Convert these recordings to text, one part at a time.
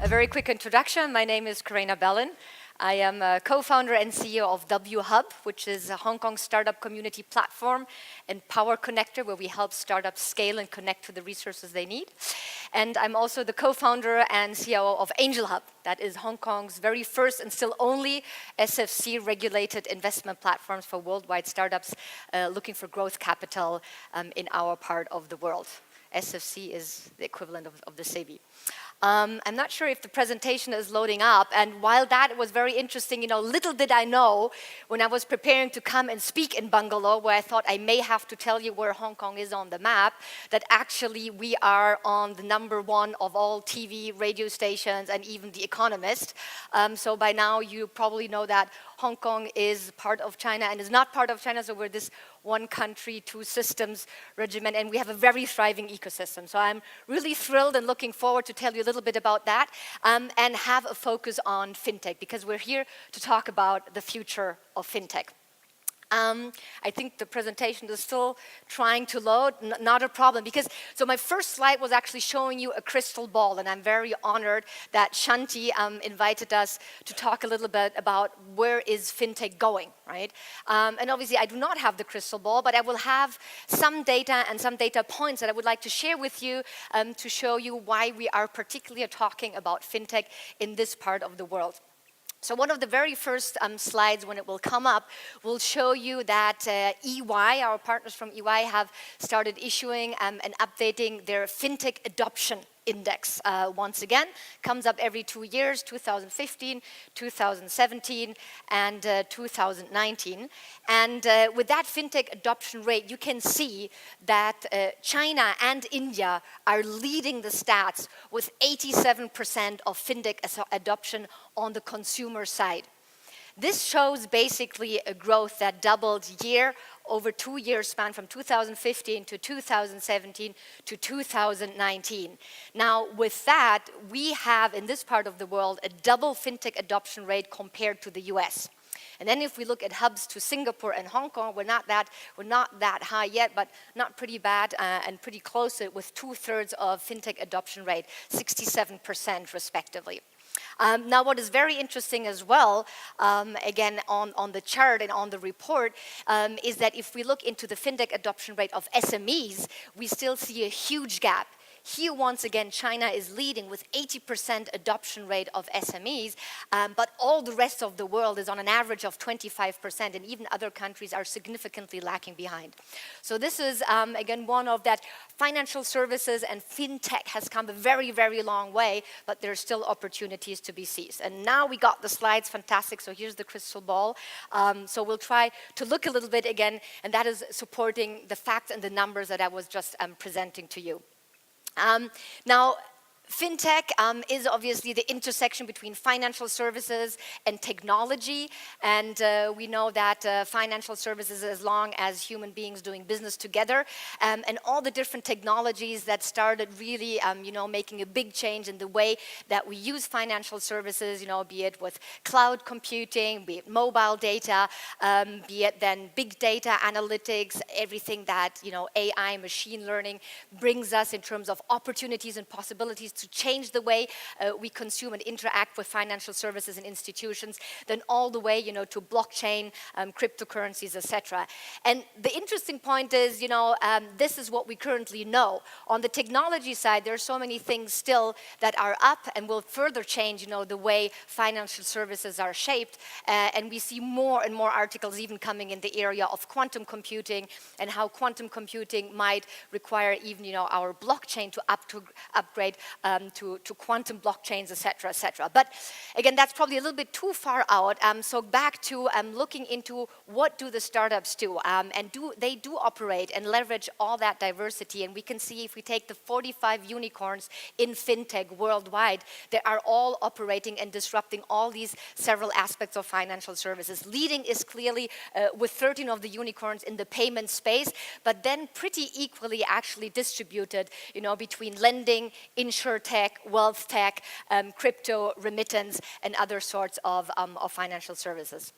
A very quick introduction. My name is Karena Belin. I am a co-founder and CEO of LetsIgnite, which is a Hong Kong startup community platform and power connector where we help startups scale and connect to the resources they need. And I'm also the co-founder and CEO of AngelHub. That is Hong Kong's very first and still only SFC-regulated investment platforms for worldwide startups looking for growth capital in our part of the world. SFC is the equivalent of the SEBI. I'm not sure if the presentation is loading up, and while that was very interesting, little did I know when I was preparing to come and speak in Bangalore, where I thought I may have to tell you where Hong Kong is on the map, that actually we are on the #1 of all TV, radio stations, and even The Economist. So by now you probably know that Hong Kong is part of China and is not part of China, so we're this one country, two systems regimen, and we have a very thriving ecosystem. So I'm really thrilled and looking forward to tell you a little bit about that and have a focus on fintech, because we're here to talk about the future of fintech. I think the presentation is still trying to load, not a problem, because so my first slide was actually showing you a crystal ball, and I'm very honored that Shanti invited us to talk a little bit about where is fintech going, right? And obviously I do not have the crystal ball, but I will have some data and some data points that I would like to share with you to show you why we are particularly talking about fintech in this part of the world. So one of the very first slides, when it will come up, will show you that EY, our partners from EY, have started issuing and updating their fintech adoption index. Once again, comes up every 2 years, 2015, 2017, and 2019. And with that fintech adoption rate, you can see that China and India are leading the stats with 87% of fintech adoption on the consumer side. This shows basically a growth that doubled year over 2 year span from 2015 to 2017 to 2019. Now, with that, we have in this part of the world a double fintech adoption rate compared to the US. And then if we look at hubs to Singapore and Hong Kong, we're not that high yet, but not pretty bad and pretty close with 2/3 of fintech adoption rate, 67% respectively. Now, what is very interesting as well, again, on the chart and on the report, is that if we look into the fintech adoption rate of SMEs, we still see a huge gap. Here, once again, China is leading with 80% adoption rate of SMEs, but all the rest of the world is on an average of 25%, and even other countries are significantly lacking behind. So this is, again, one of that financial services and fintech has come a very, very long way, but there's still opportunities to be seized. And now we got the slides, fantastic, so here's the crystal ball. So we'll try to look a little bit again, and that is supporting the facts and the numbers that I was just presenting to you. Now, fintech is obviously the intersection between financial services and technology, and we know that financial services, as long as human beings doing business together, and all the different technologies that started really, making a big change in the way that we use financial services, be it with cloud computing, be it mobile data, be it then big data analytics, everything that, AI, machine learning brings us in terms of opportunities and possibilities to change the way we consume and interact with financial services and institutions, then all the way, to blockchain, cryptocurrencies, etc. And the interesting point is, this is what we currently know. On the technology side, there are so many things still that are up and will further change, the way financial services are shaped. And we see more and more articles even coming in the area of quantum computing and how quantum computing might require even, our blockchain to upgrade to quantum blockchains, etc., etc. But again, that's probably a little bit too far out. So back to looking into what do the startups do, and they do operate and leverage all that diversity. And we can see if we take the 45 unicorns in fintech worldwide, they are all operating and disrupting all these several aspects of financial services. Leading is clearly with 13 of the unicorns in the payment space, but then pretty equally actually distributed, between lending, insurtech, wealth tech, crypto, remittance, and other sorts of financial services.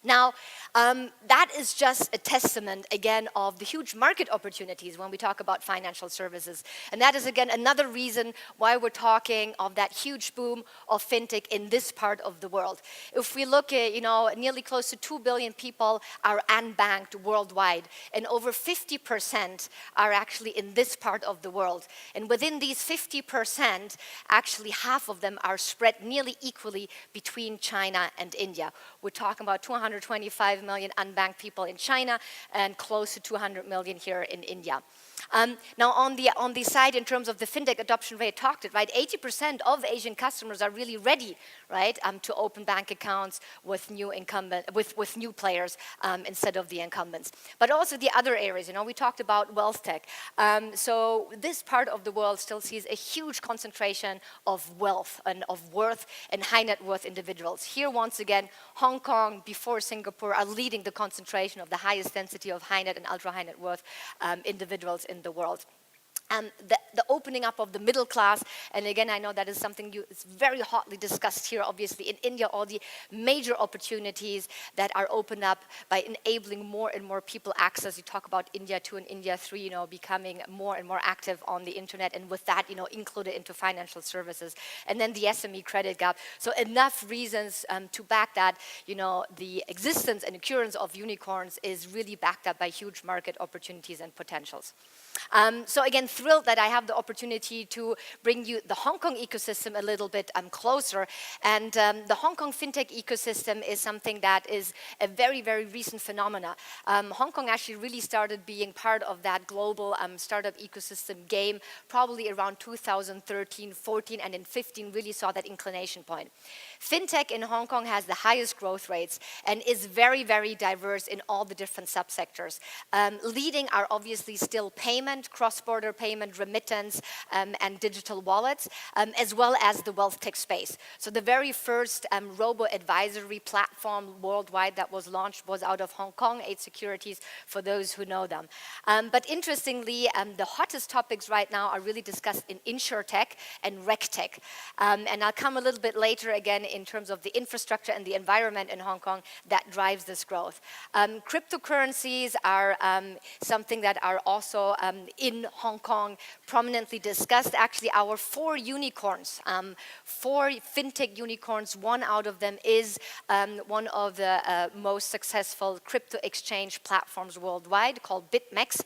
Now, that is just a testament, again, of the huge market opportunities when we talk about financial services. And that is, again, another reason why we're talking of that huge boom of fintech in this part of the world. If we look at, nearly close to 2 billion people are unbanked worldwide, and over 50% are actually in this part of the world. And within these 50%, actually half of them are spread nearly equally between China and India. We're talking about 225 million unbanked people in China and close to 200 million here in India. Now, on the side, in terms of the fintech adoption rate, talked it, right? 80% of Asian customers are really ready, right, to open bank accounts with new players instead of the incumbents. But also the other areas, we talked about wealth tech. So this part of the world still sees a huge concentration of wealth and of worth and high net worth individuals. Here, once again, Hong Kong, before Singapore, are leading the concentration of the highest density of high net and ultra high net worth individuals in the world. The opening up of the middle class, and again, I know that is something is very hotly discussed here, obviously, in India, all the major opportunities that are opened up by enabling more and more people access. You talk about India 2 and India 3, becoming more and more active on the internet, and with that, included into financial services. And then the SME credit gap. So enough reasons to back that, the existence and occurrence of unicorns is really backed up by huge market opportunities and potentials. So again, thrilled that I have the opportunity to bring you the Hong Kong ecosystem a little bit closer. And the Hong Kong fintech ecosystem is something that is a very, very recent phenomena. Hong Kong actually really started being part of that global startup ecosystem game probably around 2013, 14, and in 15 really saw that inclination point. Fintech in Hong Kong has the highest growth rates and is very, very diverse in all the different subsectors. Leading are obviously still payment, cross-border payment, remittance, and digital wallets, as well as the wealth tech space. So the very first robo-advisory platform worldwide that was launched was out of Hong Kong, 8 Securities, for those who know them. But interestingly, the hottest topics right now are really discussed in insurtech and regtech. And I'll come a little bit later again in terms of the infrastructure and the environment in Hong Kong that drives this growth. Cryptocurrencies are something that are also in Hong Kong prominently discussed. Actually, our 4 unicorns, 4 fintech unicorns, one out of them is one of the most successful crypto exchange platforms worldwide called BitMEX,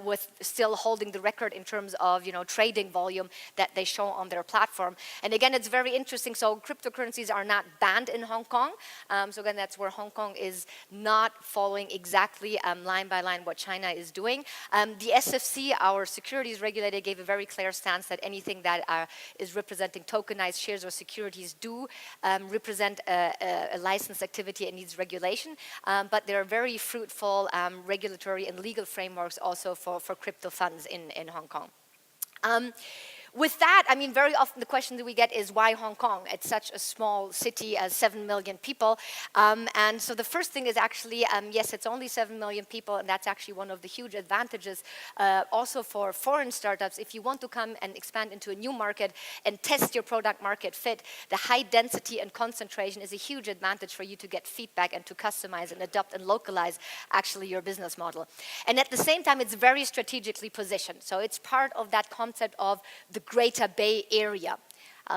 with still holding the record in terms of trading volume that they show on their platform. And again, it's very interesting. So cryptocurrencies are not banned in Hong Kong. So again, that's where Hong Kong is not following exactly line by line what China is doing. The SFC, our securities regulator, gave a very clear stance that anything that is representing tokenized shares or securities do represent a licensed activity and needs regulation. But there are very fruitful regulatory and legal frameworks also for crypto funds in Hong Kong. With that, I mean, very often the question that we get is why Hong Kong? It's such a small city, 7 million people. And so the first thing is actually, yes, it's only 7 million people, and that's actually one of the huge advantages also for foreign startups. If you want to come and expand into a new market and test your product market fit, the high density and concentration is a huge advantage for you to get feedback and to customize and adopt and localize actually your business model. And at the same time, it's very strategically positioned. So it's part of that concept of the Greater Bay Area.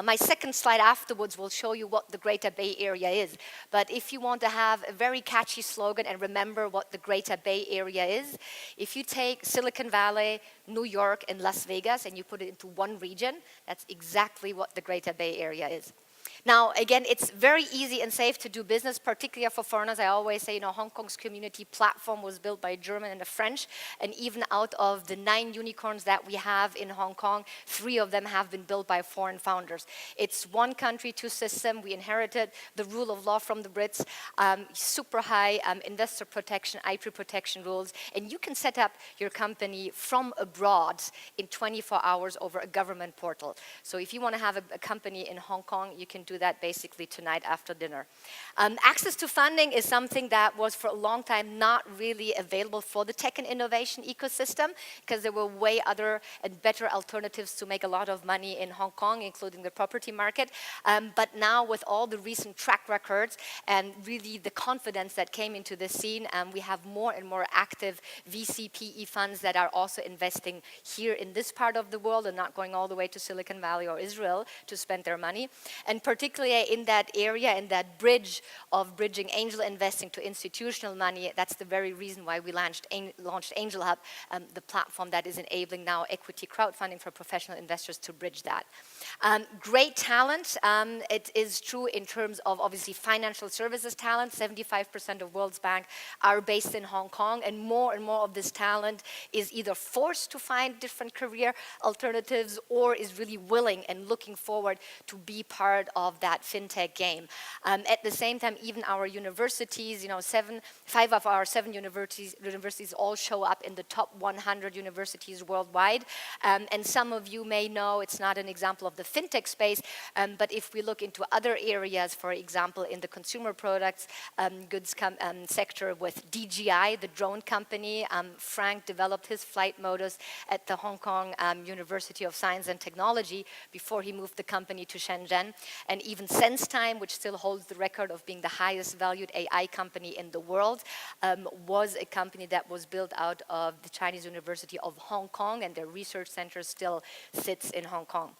My second slide afterwards will show you what the Greater Bay Area is. But if you want to have a very catchy slogan and remember what the Greater Bay Area is, if you take Silicon Valley, New York, and Las Vegas and you put it into one region, that's exactly what the Greater Bay Area is. Now, again, it's very easy and safe to do business, particularly for foreigners. I always say, Hong Kong's community platform was built by a German and a French, and even out of the 9 unicorns that we have in Hong Kong, 3 of them have been built by foreign founders. It's one country, 2 system. We inherited the rule of law from the Brits, super high investor protection, IP protection rules, and you can set up your company from abroad in 24 hours over a government portal. So if you want to have a company in Hong Kong, you can do that basically tonight after dinner. Access to funding is something that was for a long time not really available for the tech and innovation ecosystem, because there were way other and better alternatives to make a lot of money in Hong Kong, including the property market. But now with all the recent track records and really the confidence that came into the scene, we have more and more active VC PE funds that are also investing here in this part of the world and not going all the way to Silicon Valley or Israel to spend their money. And particularly in that area, in that bridge of bridging angel investing to institutional money, that's the very reason why we launched AngelHub, the platform that is enabling now equity crowdfunding for professional investors to bridge that. Great talent. It is true in terms of obviously financial services talent. 75% of World's Bank are based in Hong Kong, and more of this talent is either forced to find different career alternatives or is really willing and looking forward to be part of that fintech game. At the same time, even our universities, 5 of our 7 universities all show up in the top 100 universities worldwide. And some of you may know it's not an example of the fintech space, but if we look into other areas, for example, in the consumer products goods sector with DJI, the drone company, Frank developed his flight motors at the Hong Kong University of Science and Technology before he moved the company to Shenzhen. And even SenseTime, which still holds the record of being the highest valued AI company in the world, was a company that was built out of the Chinese University of Hong Kong, and their research center still sits in Hong Kong.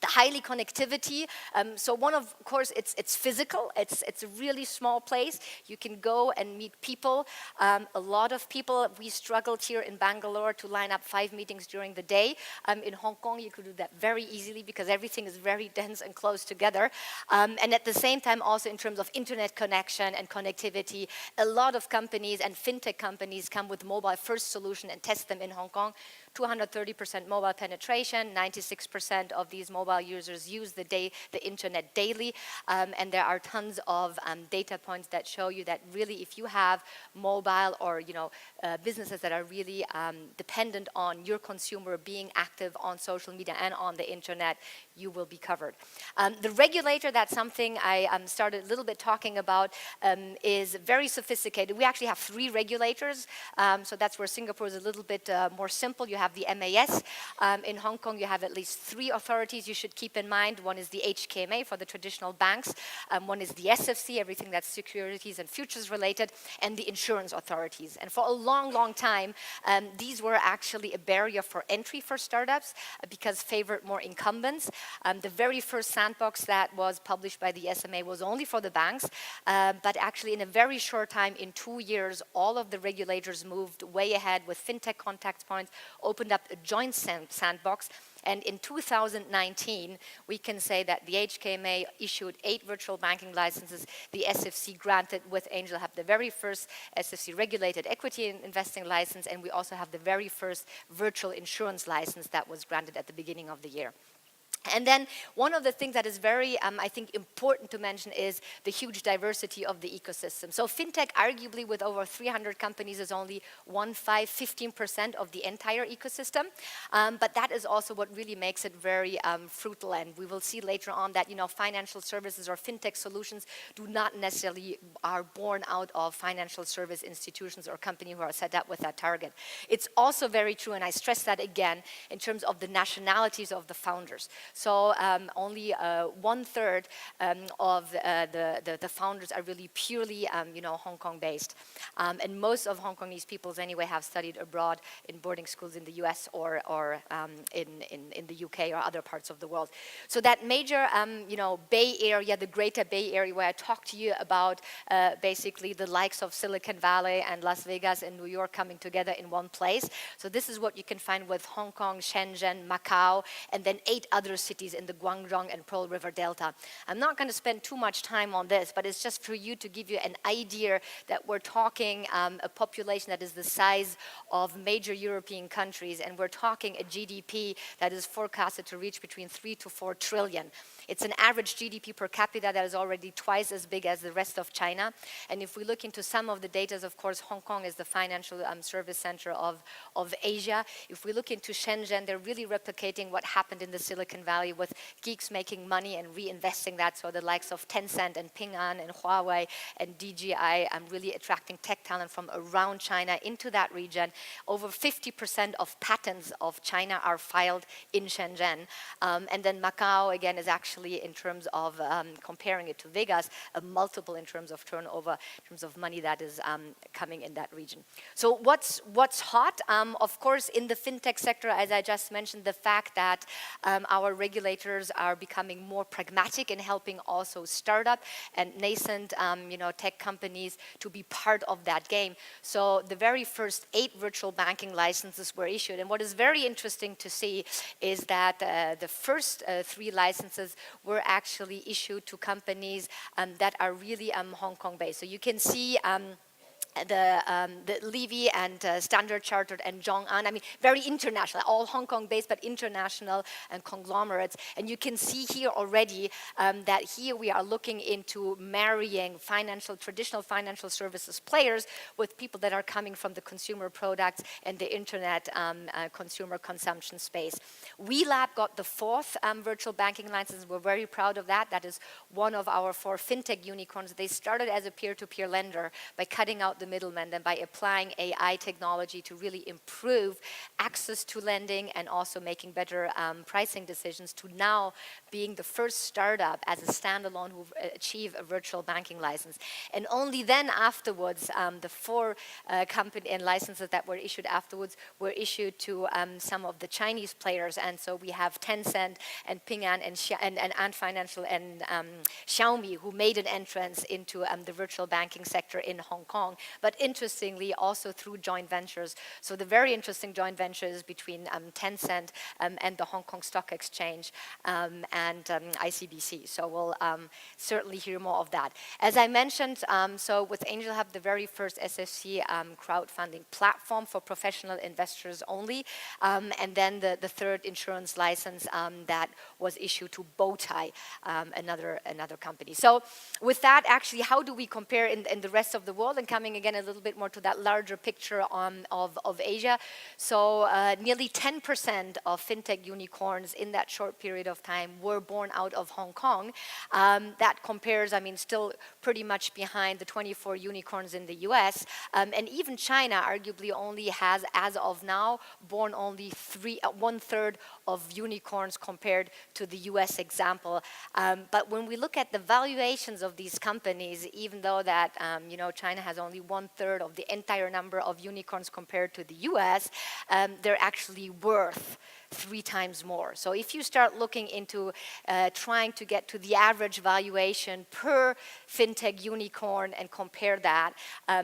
The highly connectivity, so one of course it's physical, it's a really small place. You can go and meet people, a lot of people. We struggled here in Bangalore to line up 5 meetings during the day. In Hong Kong you could do that very easily because everything is very dense and close together. And at the same time also in terms of internet connection and connectivity, a lot of companies and fintech companies come with mobile first solution and test them in Hong Kong. 230% mobile penetration, 96% of these mobile users use the internet daily, and there are tons of data points that show you that really if you have mobile or businesses that are really dependent on your consumer being active on social media and on the internet, you will be covered. The regulator, that's something I started a little bit talking about, is very sophisticated. We actually have 3 regulators, so that's where Singapore is a little bit more simple. You have the MAS. In Hong Kong, you have at least 3 authorities you should keep in mind. One is the HKMA for the traditional banks. One is the SFC, everything that's securities and futures related, and the insurance authorities. And for a long time, these were actually a barrier for entry for startups because favored more incumbents. The very first sandbox that was published by the SMA was only for the banks, but actually in a very short time, in 2 years, all of the regulators moved way ahead with fintech contact points, opened up a joint sandbox. And in 2019, we can say that the HKMA issued 8 virtual banking licenses. The SFC granted with AngelHub the very first SFC regulated equity investing license, and we also have the very first virtual insurance license that was granted at the beginning of the year. And then one of the things that is very, I think, important to mention is the huge diversity of the ecosystem. So fintech, arguably with over 300 companies, is only 15% of the entire ecosystem. But that is also what really makes it very fruitful. And we will see later on that financial services or fintech solutions do not necessarily are born out of financial service institutions or companies who are set up with that target. It's also very true, and I stress that again, in terms of the nationalities of the founders. So only 1/3 of the founders are really purely Hong Kong based. And most of Hong Kongese peoples anyway have studied abroad in boarding schools in the US or in the UK or other parts of the world. So that major Bay Area, the Greater Bay Area, where I talked to you about basically the likes of Silicon Valley and Las Vegas and New York coming together in one place. So this is what you can find with Hong Kong, Shenzhen, Macau, and then 8 other cities in the Guangdong and Pearl River Delta. I'm not going to spend too much time on this, but it's just for you to give you an idea that we're talking a population that is the size of major European countries, and we're talking a GDP that is forecasted to reach between 3 to 4 trillion. It's an average GDP per capita that is already twice as big as the rest of China. And if we look into some of the data, of course, Hong Kong is the financial service center of Asia. If we look into Shenzhen, they're really replicating what happened in the Silicon value with geeks making money and reinvesting that. So the likes of Tencent and Ping An and Huawei and DJI really attracting tech talent from around China into that region. Over 50% of patents of China are filed in Shenzhen. And then Macau, again, is actually, in terms of comparing it to Vegas, a multiple in terms of turnover, in terms of money that is coming in that region. So what's hot? Of course, in the fintech sector, as I just mentioned, the fact that our regulators are becoming more pragmatic in helping also startup and nascent tech companies to be part of that game. So the very first 8 virtual banking licenses were issued. And what is very interesting to see is that the first 3 licenses were actually issued to companies that are really Hong Kong based. So you can see the Levy and Standard Chartered and Zhong'an, I mean, very international, all Hong Kong based, but international and conglomerates. And you can see here already that here we are looking into marrying traditional financial services players with people that are coming from the consumer products and the internet consumer consumption space. WeLab got the 4th virtual banking license. We're very proud of that. That is one of our 4 fintech unicorns. They started as a peer-to-peer lender by cutting out the middlemen and by applying AI technology to really improve access to lending and also making better pricing decisions, to now being the first startup as a standalone who achieve a virtual banking license. And only then afterwards, the 4 company and licenses that were issued afterwards were issued to some of the Chinese players. And so we have Tencent and Ping An and Ant Financial and Xiaomi, who made an entrance into the virtual banking sector in Hong Kong. But interestingly, also through joint ventures. So the very interesting joint ventures between Tencent and the Hong Kong Stock Exchange and ICBC. So we'll certainly hear more of that. As I mentioned, so with AngelHub, the very first SFC crowdfunding platform for professional investors only, and then the 3rd insurance license that was issued to Bowtie, another company. So with that, actually, how do we compare in the rest of the world? And coming again a little bit more to that larger picture of Asia. So nearly 10% of fintech unicorns in that short period of time were born out of Hong Kong. That compares, I mean, still pretty much behind the 24 unicorns in the US. And even China arguably only has, as of now, born only 1/3 of unicorns compared to the US example. But when we look at the valuations of these companies, even though that China has only 1/3 of the entire number of unicorns compared to the US, they're actually worth 3 times more. So if you start looking into trying to get to the average valuation per fintech unicorn and compare that,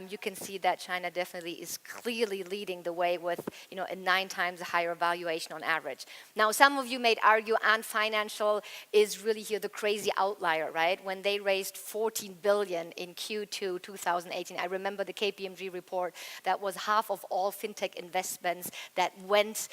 you can see that China definitely is clearly leading the way with a 9 times higher valuation on average. Now, some of you may argue Ant Financial is really here the crazy outlier, right? When they raised 14 billion in Q2 2018, I remember the KPMG report, that was half of all fintech investments that went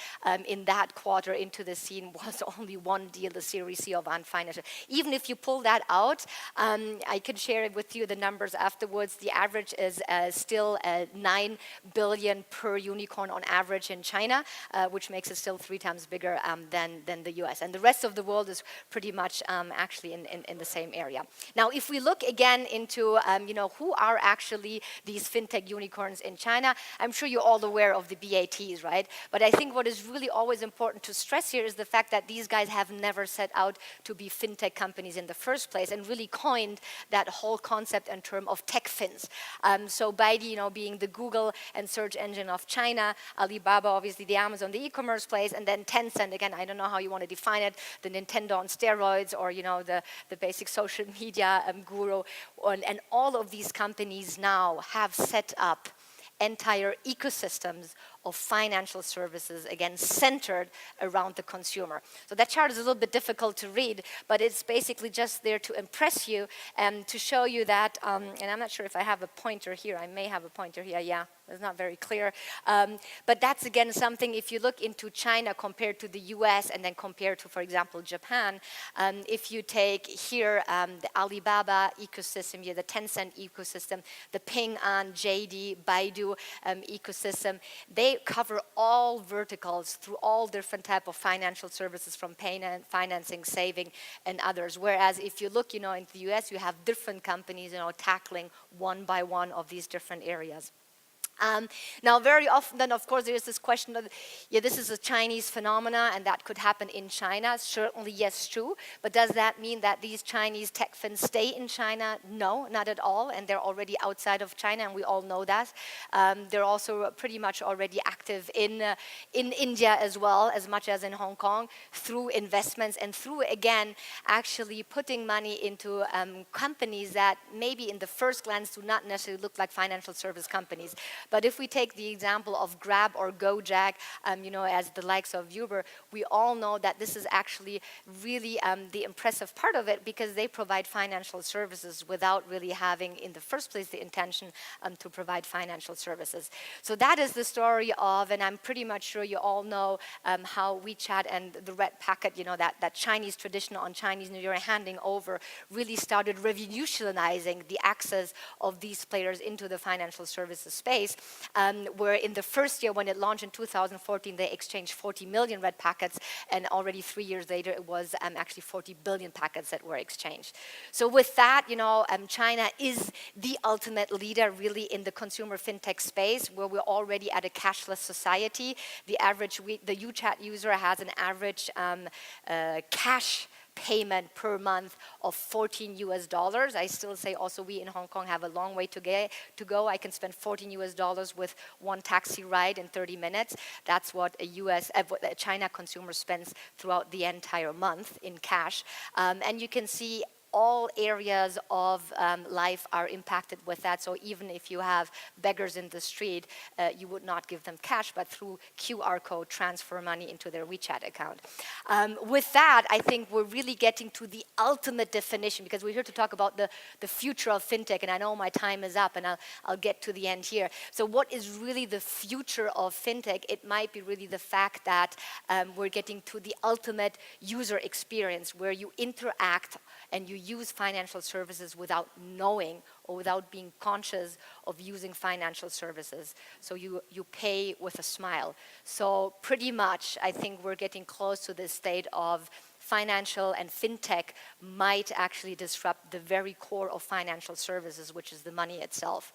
in that quarter into the scene was only one deal, the Series C of Ant Financial. Even if you pull that out, I can share it with you the numbers afterwards. The average is still 9 billion per unicorn on average in China, which makes it still 3 times bigger than the US. And the rest of the world is pretty much actually in the same area. Now, if we look again into who are actually these fintech unicorns in China, I'm sure you're all aware of the BATs, right? But I think what is really always important to stress here is the fact that these guys have never set out to be fintech companies in the first place and really coined that whole concept and term of tech fins. So Baidu, being the Google and search engine of China, Alibaba, obviously the Amazon, the e-commerce place, and then Tencent, again, I don't know how you want to define it, the Nintendo on steroids, or the basic social media guru, and all of these companies now have set up entire ecosystems of financial services, again, centered around the consumer. So that chart is a little bit difficult to read, but it's basically just there to impress you and to show you that, and I'm not sure if I have a pointer here. I may have a pointer here, yeah. it's not very clear. But that's again something, if you look into China compared to the US and then compared to, for example, Japan, if you take here the Alibaba ecosystem, the Tencent ecosystem, the Ping An, JD, Baidu ecosystem, they cover all verticals through all different type of financial services from financing, saving, and others. Whereas if you look, into the US, you have different companies, tackling one by one of these different areas. Now, very often, then, of course, there is this question of, this is a Chinese phenomena, and that could happen in China. Certainly, yes, true. But does that mean that these Chinese tech fins stay in China? No, not at all. And they're already outside of China, and we all know that. They're also pretty much already active in India as well, as much as in Hong Kong, through investments and through, again, actually putting money into companies that maybe in the first glance do not necessarily look like financial service companies. But if we take the example of Grab or Gojek, as the likes of Uber, we all know that this is actually really the impressive part of it, because they provide financial services without really having, in the first place, the intention to provide financial services. So that is the story of, and I'm pretty much sure you all know how WeChat and the red packet, that Chinese tradition on Chinese New Year handing over, really started revolutionizing the access of these players into the financial services space. Where in the first year when it launched in 2014, they exchanged 40 million red packets, and already 3 years later, it was actually 40 billion packets that were exchanged. So with that, China is the ultimate leader really in the consumer fintech space, where we're already at a cashless society. The WeChat user has an average cash payment per month of $14. I still say also we in Hong Kong have a long way to go. I can spend $14 with one taxi ride in 30 minutes. That's what a China consumer spends throughout the entire month in cash. And you can see all areas of life are impacted with that. So even if you have beggars in the street, you would not give them cash, but through QR code, transfer money into their WeChat account. With that, I think we're really getting to the ultimate definition, because we're here to talk about the future of fintech, and I know my time is up, and I'll get to the end here. So what is really the future of fintech? It might be really the fact that we're getting to the ultimate user experience, where you interact and you use financial services without knowing or without being conscious of using financial services. So you pay with a smile. So pretty much, I think we're getting close to this state of financial and fintech might actually disrupt the very core of financial services, which is the money itself.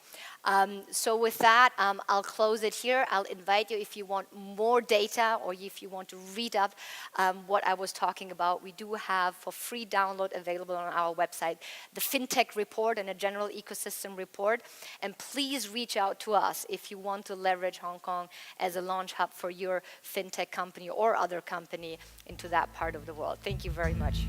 So with that, I'll close it here. I'll invite you, if you want more data or if you want to read up what I was talking about, we do have for free download available on our website the fintech report and a general ecosystem report. And please reach out to us if you want to leverage Hong Kong as a launch hub for your fintech company or other company into that part of the world. Thank you very much.